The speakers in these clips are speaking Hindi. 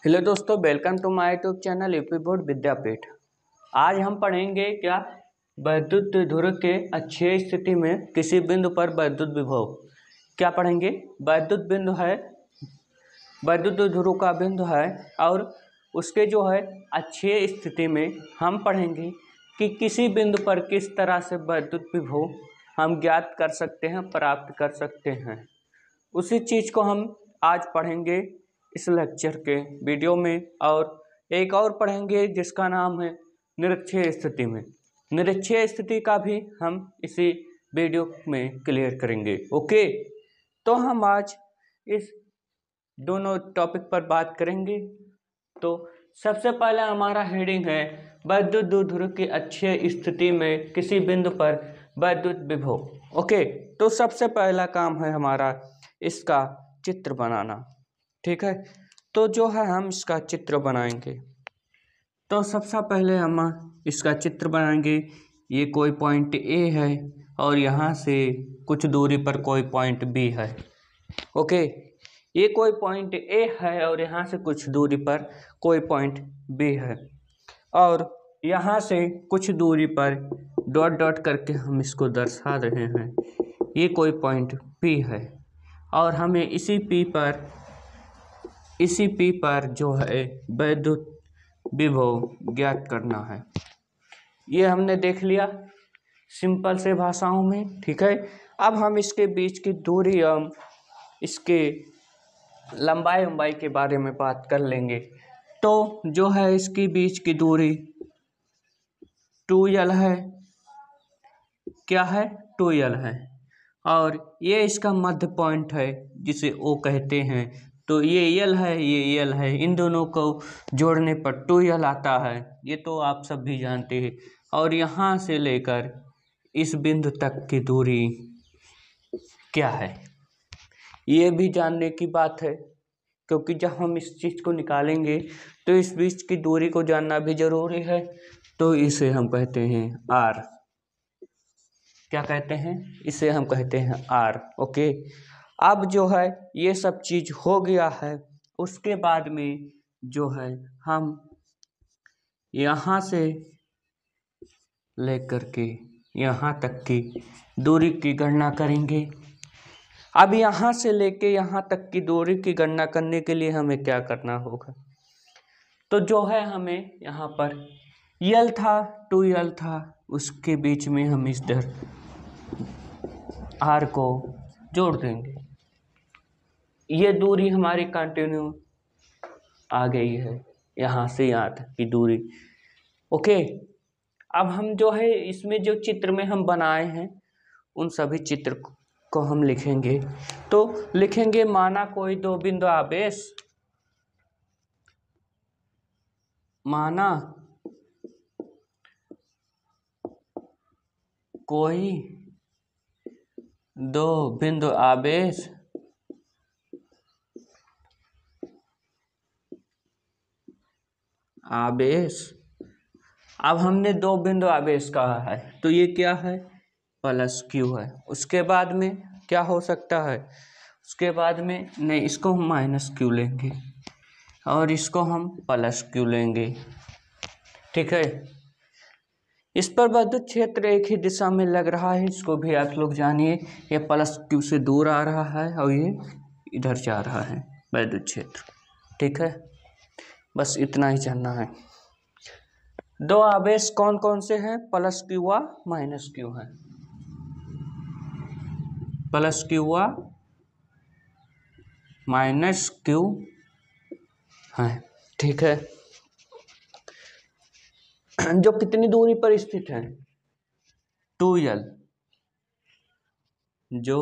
हेलो दोस्तों, welcome to my YouTube channel UP board Vidyapeeth. आज हम पढ़ेंगे क्या वैद्युत ध्रुव के अक्षीय स्थिति में किसी बिंदु पर वैद्युत विभव। क्या पढ़ेंगे? वैद्युत बिंदु है, वैद्युत ध्रुव का बिंदु है और उसके जो है अक्षीय स्थिति में हम पढ़ेंगे कि किसी बिंदु पर किस तरह से वैद्युत विभव हम ज्ञात कर सकते हैं, प्राप्त कर सकते हैं। उसी चीज़ को हम आज पढ़ेंगे इस लेक्चर के वीडियो में, और एक और पढ़ेंगे जिसका नाम है निरक्षीय स्थिति में। निरक्षीय स्थिति का भी हम इसी वीडियो में क्लियर करेंगे। ओके, तो हम आज इस दोनों टॉपिक पर बात करेंगे। तो सबसे पहले हमारा हेडिंग है वैद्युत ध्रुव की अक्षीय स्थिति में किसी बिंदु पर वैद्युत विभव। ओके, तो सबसे पहला काम है हमारा इसका चित्र बनाना। ठीक है, तो जो है हम इसका चित्र बनाएंगे। तो सबसे पहले हम इसका चित्र बनाएंगे। ये कोई पॉइंट ए है और यहाँ से कुछ दूरी पर कोई पॉइंट बी है। ओके, ये कोई पॉइंट ए है और यहाँ से कुछ दूरी पर कोई पॉइंट बी है, और यहाँ से कुछ दूरी पर डॉट डॉट करके हम इसको दर्शा रहे हैं। ये कोई पॉइंट पी है और हमें इसी पी पर जो है वैद्युत विभव ज्ञात करना है। ये हमने देख लिया सिंपल से भाषाओं में। ठीक है, अब हम इसके बीच की दूरी हम इसके लंबाई के बारे में बात कर लेंगे। तो जो है इसके बीच की दूरी 2l है। क्या है? 2l है, और ये इसका मध्य पॉइंट है जिसे O कहते हैं। तो ये L है, ये L है, इन दोनों को जोड़ने पर 2l आता है। ये तो आप सब भी जानते हैं। और यहाँ से लेकर इस बिंदु तक की दूरी क्या है, ये भी जानने की बात है, क्योंकि जब हम इस चीज़ को निकालेंगे तो इस बीच की दूरी को जानना भी जरूरी है। तो इसे हम कहते हैं R। क्या कहते हैं? इसे हम कहते हैं R। ओके, अब जो है ये सब चीज़ हो गया है। उसके बाद में जो है हम यहाँ से लेकर के यहाँ तक की दूरी की गणना करेंगे। अब यहाँ से लेके यहाँ तक की दूरी की गणना करने के लिए हमें क्या करना होगा? तो जो है हमें यहाँ पर L था, 2l था, उसके बीच में हम इस तरह R को जोड़ देंगे। ये दूरी हमारी कंटिन्यू आ गई है, यहाँ से यहाँ तक की दूरी। ओके, अब हम जो है इसमें जो चित्र में हम बनाए हैं उन सभी चित्र को हम लिखेंगे। तो लिखेंगे, माना कोई दो बिंदु आवेश, माना कोई दो बिंदु आवेश अब हमने दो बिंदु आवेश कहा है, तो ये क्या है? प्लस Q है। उसके बाद में क्या हो सकता है? उसके बाद में नहीं, इसको हम माइनस Q लेंगे और इसको हम प्लस Q लेंगे। ठीक है, इस पर वैद्युत क्षेत्र एक ही दिशा में लग रहा है, इसको भी आप लोग जानिए। ये प्लस Q से दूर आ रहा है और ये इधर जा रहा है वैद्युत क्षेत्र। ठीक है, बस इतना ही जानना है। दो आवेश कौन कौन से हैं? प्लस Q व माइनस Q है। प्लस Q व माइनस Q है। ठीक है, जो कितनी दूरी पर स्थित है? 2l, जो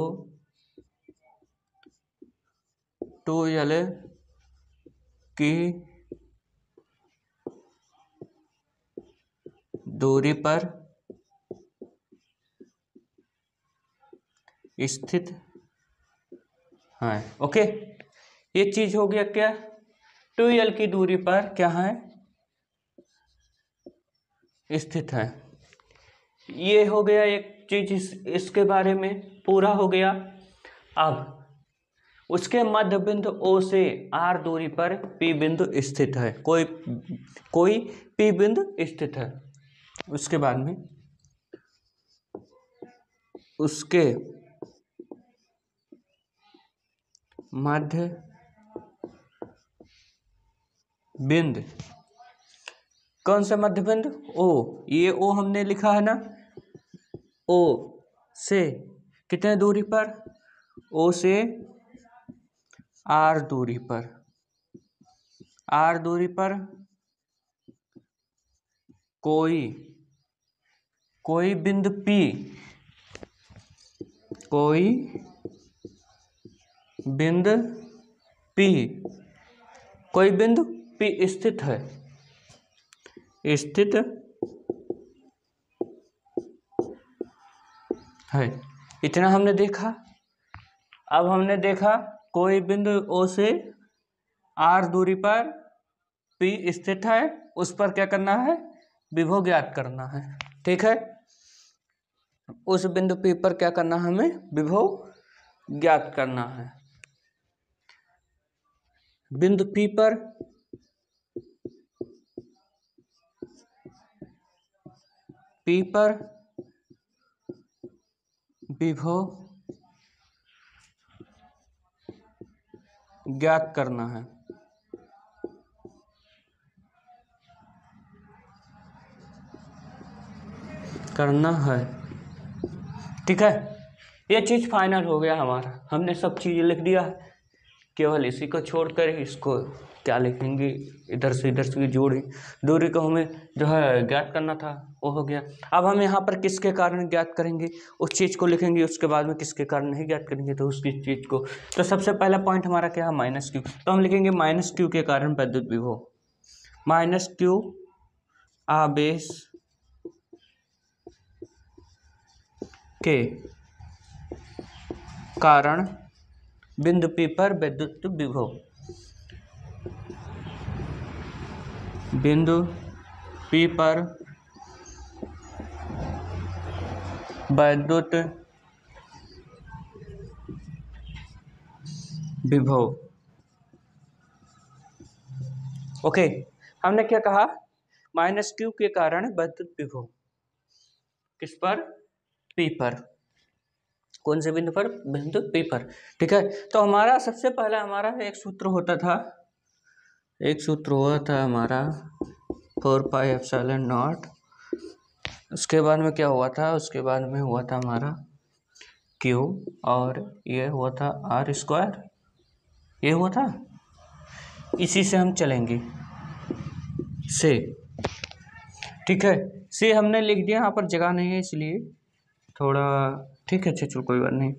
2l की दूरी पर स्थित है। ओके, ये चीज हो गया क्या? 2l की दूरी पर क्या है? स्थित है। ये हो गया एक चीज इसके बारे में पूरा हो गया। अब उसके मध्य बिंदु O से R दूरी पर P बिंदु स्थित है। कोई P बिंदु स्थित है। उसके बाद में उसके मध्य बिंदु, कौन सा मध्य बिंदु? O। ये O हमने लिखा है ना, O से कितने दूरी पर? O से R दूरी पर, R दूरी पर कोई बिंदु P, कोई बिंदु P, कोई बिंदु P स्थित है, स्थित है। इतना हमने देखा। अब हमने देखा कोई बिंदु O से R दूरी पर P स्थित है, उस पर क्या करना है? विभव ज्ञात करना है। ठीक है, उस बिंदु P पर क्या करना है? हमें विभव ज्ञात करना है। बिंदु P पर विभव ज्ञात करना है। ठीक है, ये चीज फाइनल हो गया हमारा। हमने सब चीजें लिख दिया, केवल इसी को छोड़कर इसको क्या लिखेंगे, इधर से जोड़ी दूरी को हमें जो है ज्ञात करना था, वो हो गया। अब हम यहाँ पर किसके कारण ज्ञात करेंगे, उस चीज़ को लिखेंगे। उसके बाद में किसके कारण नहीं ज्ञात करेंगे, तो उसकी चीज़ को। तो सबसे पहला पॉइंट हमारा क्या है? Minus Q. तो हम लिखेंगे माइनस क्यू के कारण विद्युत विभव, माइनस क्यू आवेश के कारण बिंदु P पर विद्युत विभव, बिंदु P पर विद्युत विभव। ओके, हमने क्या कहा? माइनस क्यू के कारण विद्युत विभव किस पर? P पर। कौन से बिंदु पर? बिंदु P पर। ठीक है, तो हमारा सबसे पहला हमारा एक सूत्र होता था, हमारा 4 पाई एप्सिलॉन नॉट। उसके बाद में क्या हुआ था? उसके बाद में हुआ था हमारा Q, और ये हुआ था R स्क्वायर, ये हुआ था। इसी से हम चलेंगे से। ठीक है, से हमने लिख दिया, यहाँ पर जगह नहीं है इसलिए थोड़ा, ठीक है, चलो कोई बात नहीं।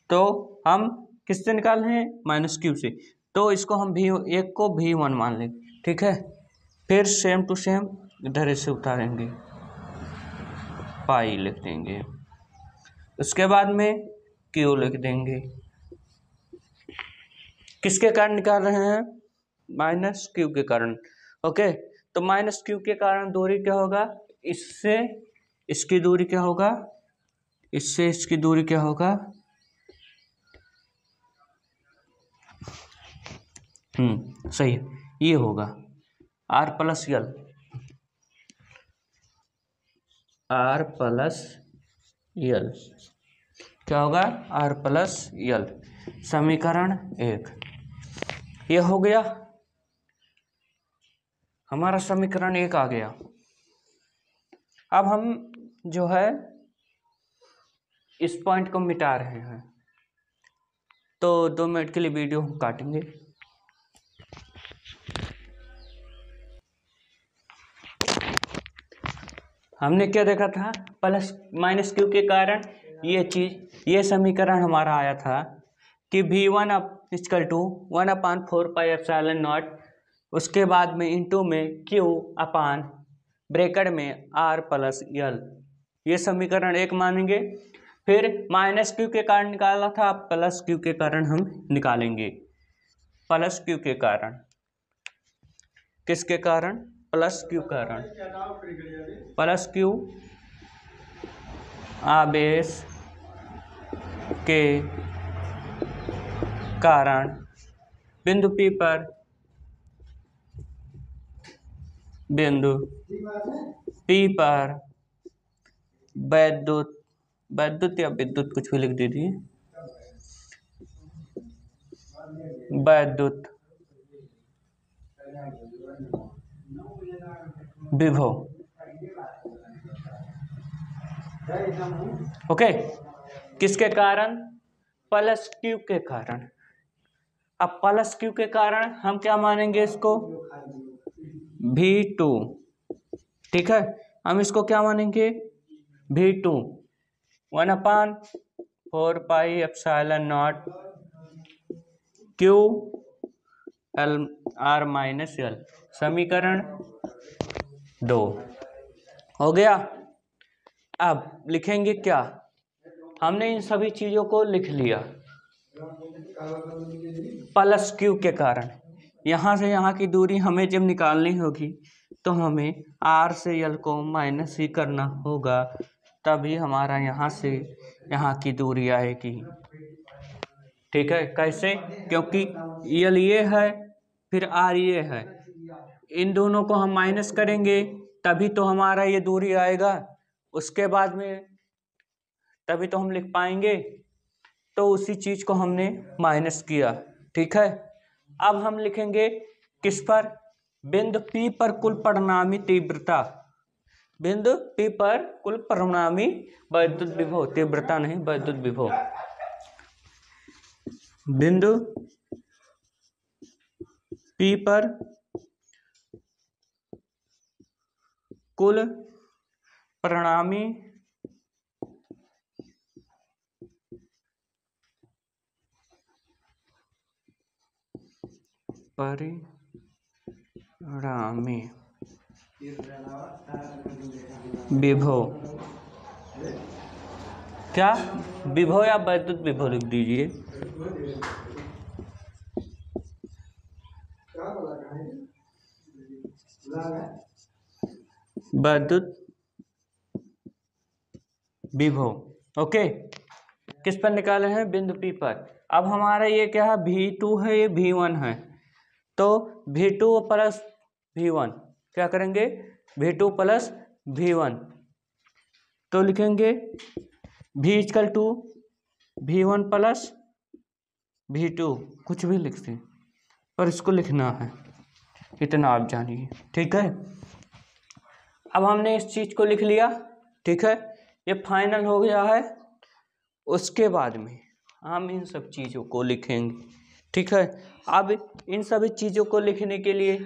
तो हम किससे निकाल रहे हैं? माइनस क्यू से। तो इसको हम एक को V1 मान लेंगे। ठीक है, फिर सेम टू सेम इधर से उतारेंगे, पाई लिख देंगे। उसके बाद में Q लिख देंगे। किसके कारण निकाल रहे हैं? माइनस क्यू के कारण। ओके, तो माइनस क्यू के कारण दूरी क्या होगा? इससे इसकी दूरी क्या होगा? इससे इसकी दूरी क्या होगा? सही है, ये होगा R plus L, R plus L क्या होगा? R प्लस L, समीकरण 1। ये हो गया हमारा, समीकरण 1 आ गया। अब हम जो है इस पॉइंट को मिटा रहे हैं, तो 2 मिनट के लिए वीडियो हम काटेंगे। हमने क्या देखा था? प्लस माइनस क्यू के कारण ये चीज, ये समीकरण हमारा आया था कि V1 equal to 1/4 pi epsilon naught, उसके बाद में इंटू में Q अपान ब्रैकेट में R प्लस L, ये समीकरण 1 मानेंगे। फिर माइनस क्यू के कारण निकाला था, प्लस क्यू के कारण हम निकालेंगे। प्लस क्यू के कारण, किसके कारण? प्लस क्यू कारण, प्लस क्यू आवेश के कारण बिंदु P पर वैद्युत या विद्युत कुछ भी लिख दीजिए, वैद्युत विभव। ओके, किसके कारण? प्लस Q के कारण। अब प्लस Q के कारण हम क्या मानेंगे इसको? V2। ठीक है, हम इसको क्या मानेंगे? V2 1/4πε0 Q L R minus L। समीकरण 2 हो गया। अब लिखेंगे क्या? हमने इन सभी चीजों को लिख लिया। प्लस Q के कारण यहाँ से यहाँ की दूरी हमें जब निकालनी होगी तो हमें R से L को माइनस ही करना होगा, तभी हमारा यहाँ से यहाँ की दूरी आएगी। ठीक है, कैसे? क्योंकि L ये है फिर R ये है, इन दोनों को हम माइनस करेंगे तभी तो हमारा ये दूरी आएगा, उसके बाद में तभी तो हम लिख पाएंगे। तो उसी चीज को हमने माइनस किया। ठीक है, अब हम लिखेंगे किस पर? बिंदु P पर कुल परिणामी तीव्रता। बिंदु P पर कुल परिणामी वैद्युत विभव, तीव्रता नहीं, वैद्युत विभव। बिंदु P पर कुल परिणामी विभव। क्या विभव या वैद्युत विभव लिख दीजिए। वैद्युत विभव। ओके, किस पर निकाले हैं? बिंदु P पर। अब हमारा ये क्या है? V2 है, ये V1 है, तो V2 प्लस V1 क्या करेंगे? V2 प्लस V1, तो लिखेंगे V equal to V1 plus V2, कुछ भी लिखते पर इसको लिखना है, इतना आप जानिए। ठीक है, अब हमने इस चीज को लिख लिया। ठीक है, ये फाइनल हो गया है। उसके बाद में हम इन सब चीज़ों को लिखेंगे। ठीक है, अब इन सभी चीज़ों को लिखने के लिए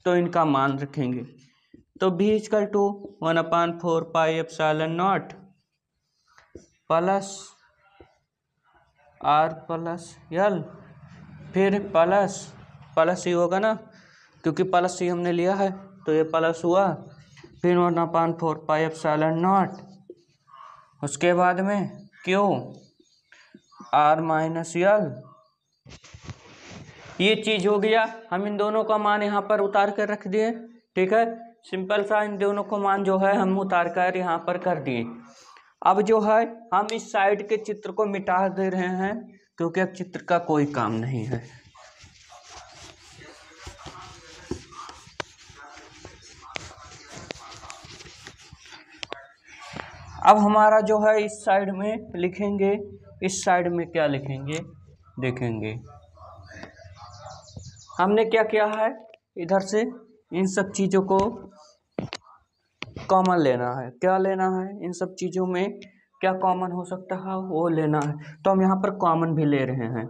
तो इनका मान रखेंगे, तो V equal to 1/4πε0 plus R plus L, फिर प्लस ही होगा ना, क्योंकि प्लस ही हमने लिया है तो ये प्लस हुआ, फिर 1/4πε0, उसके बाद में Q R माइनस L। ये चीज हो गया। हम इन दोनों का मान यहाँ पर उतार कर रख दिए। ठीक है, सिंपल सा इन दोनों को मान जो है हम उतार कर यहाँ पर कर दिए। अब जो है हम इस साइड के चित्र को मिटा दे रहे हैं, क्योंकि अब चित्र का कोई काम नहीं है। अब हमारा जो है इस साइड में लिखेंगे, इस साइड में क्या लिखेंगे देखेंगे। हमने क्या किया है, इधर से इन सब चीज़ों को कॉमन लेना है। क्या लेना है? इन सब चीज़ों में क्या कॉमन हो सकता है वो लेना है। तो हम यहाँ पर कॉमन भी ले रहे हैं,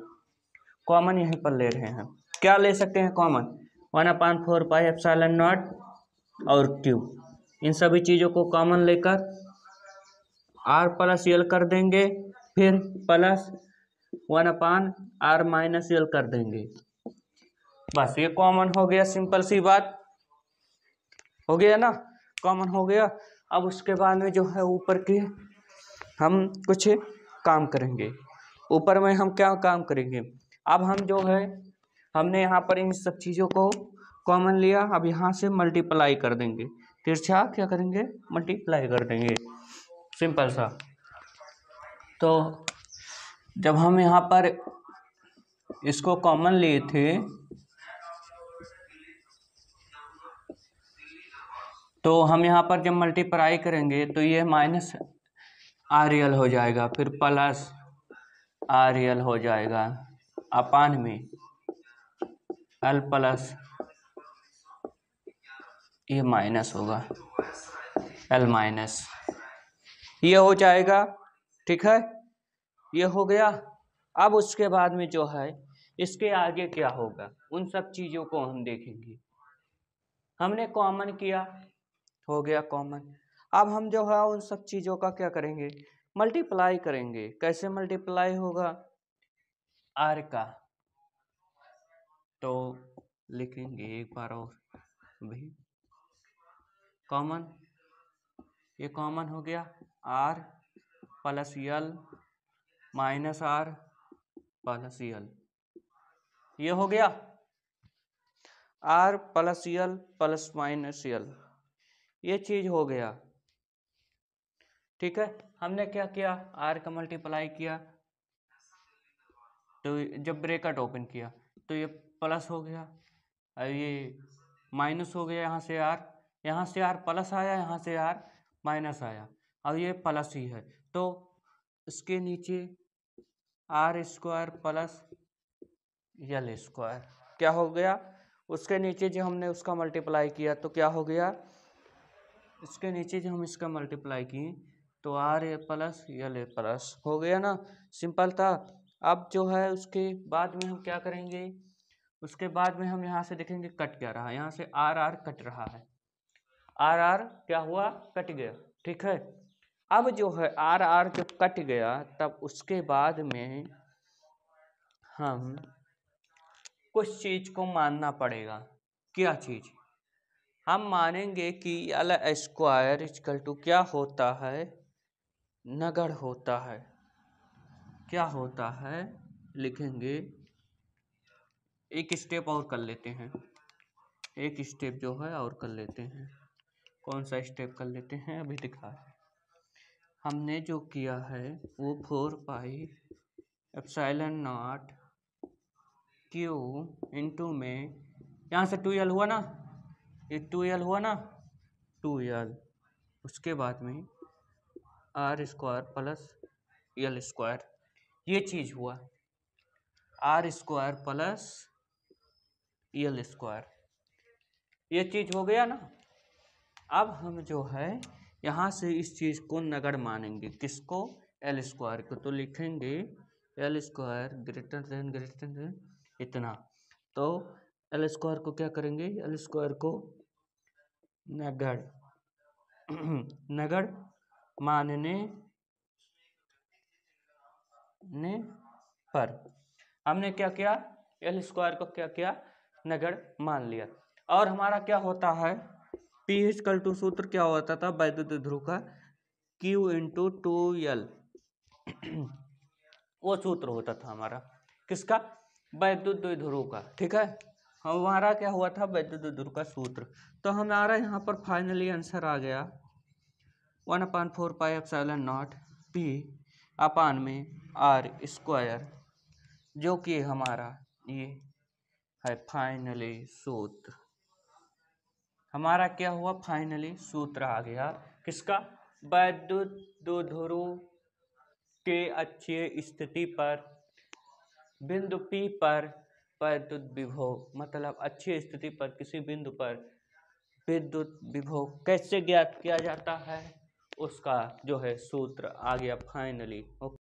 कॉमन यहीं पर ले रहे हैं। क्या ले सकते हैं कॉमन? 1/4πε0 और Q, इन सभी चीज़ों को कॉमन लेकर R प्लस L कर देंगे, फिर प्लस 1/R माइनस L कर देंगे। बस ये कॉमन हो गया, सिंपल सी बात हो गया ना, कॉमन हो गया। अब उसके बाद में जो है ऊपर के हम कुछ काम करेंगे। ऊपर में हम क्या काम करेंगे? अब हम जो है हमने यहाँ पर इन सब चीज़ों को कॉमन लिया, अब यहाँ से मल्टीप्लाई कर देंगे, तिरछा क्या करेंगे? मल्टीप्लाई कर देंगे, सिंपल सा। तो जब हम यहाँ पर इसको कॉमन लिए थे तो हम यहाँ पर जब मल्टीप्लाई करेंगे तो ये माइनस आर रियल हो जाएगा, फिर प्लस आर रियल हो जाएगा अपान में एल प्लस ये माइनस होगा एल माइनस, ये हो जाएगा। ठीक है, ये हो गया। अब उसके बाद में जो है इसके आगे क्या होगा उन सब चीज़ों को हम देखेंगे। हमने कॉमन किया, हो गया कॉमन। अब हम जो है उन सब चीज़ों का क्या करेंगे, मल्टीप्लाई करेंगे। कैसे मल्टीप्लाई होगा, आर का तो लिखेंगे एक बार और भी कॉमन, ये कॉमन हो गया R plus L minus R plus L, ये हो गया R plus L plus minus L, ये चीज हो गया। ठीक है, हमने क्या किया, आर का मल्टीप्लाई किया तो जब ब्रैकेट ओपन किया तो ये प्लस हो गया और ये माइनस हो गया, यहाँ से आर प्लस आया, यहाँ से आर माइनस आया, अब ये प्लस ही है तो इसके नीचे R square plus L square क्या हो गया, उसके नीचे जो हमने उसका मल्टीप्लाई किया तो क्या हो गया, इसके नीचे जो हम इसका मल्टीप्लाई किए तो R A plus L A plus हो गया ना, सिंपल था। अब जो है उसके बाद में हम क्या करेंगे, उसके बाद में हम यहाँ से देखेंगे कट क्या रहा, यहाँ से आर आर कट रहा है, आर आर क्या हुआ, कट गया। ठीक है, अब जो है आर आर जब कट गया तब उसके बाद में हम कुछ चीज को मानना पड़ेगा। क्या चीज, हम मानेंगे कि एल स्क्वायर इक्वल टू क्या होता है, नगड़ होता है। क्या होता है लिखेंगे, एक स्टेप और कर लेते हैं, एक स्टेप जो है और कर लेते हैं। कौन सा स्टेप कर लेते हैं, अभी दिखा है। हमने जो किया है वो 4 पाई एप्सिलॉन नॉट क्यू इंटू में, यहाँ से 2l हुआ ना, ये 2l हुआ ना, 2l, उसके बाद में R square plus L square, ये चीज हुआ R square plus L square, ये चीज हो गया ना। अब हम जो है यहाँ से इस चीज को नगड़ मानेंगे, किसको, एल स्क्वायर को, तो लिखेंगे एल स्क्वायर ग्रेटर देन इतना, तो एल स्क्वायर को क्या करेंगे, एल स्क्वायर को नगड़ नगड़ मानने पर हमने क्या किया, एल स्क्वायर को क्या किया, नगड़ मान लिया। और हमारा क्या होता है, पी इक्वल टू सूत्र क्या होता था वैद्युत ध्रुव का, Q इंटू 2l, वो सूत्र होता था हमारा, किसका, वैद्युत द्विध्रुव का। ठीक है, हमारा क्या हुआ था, वैद्युत द्विध्रुव का सूत्र। तो हमारा यहाँ पर फाइनली आंसर आ गया 1/4 पाई एप्सिलॉन नॉट P अपान में आर स्क्वायर, जो कि हमारा ये है फाइनली सूत्र। हमारा क्या हुआ, फाइनली सूत्र आ गया किसका, वैद्युत द्विध्रुव के अक्षीय स्थिति पर बिंदु P पर वैद्युत विभव, मतलब अक्षीय स्थिति पर किसी बिंदु पर विद्युत विभव कैसे ज्ञात किया जाता है, उसका जो है सूत्र आ गया फाइनली।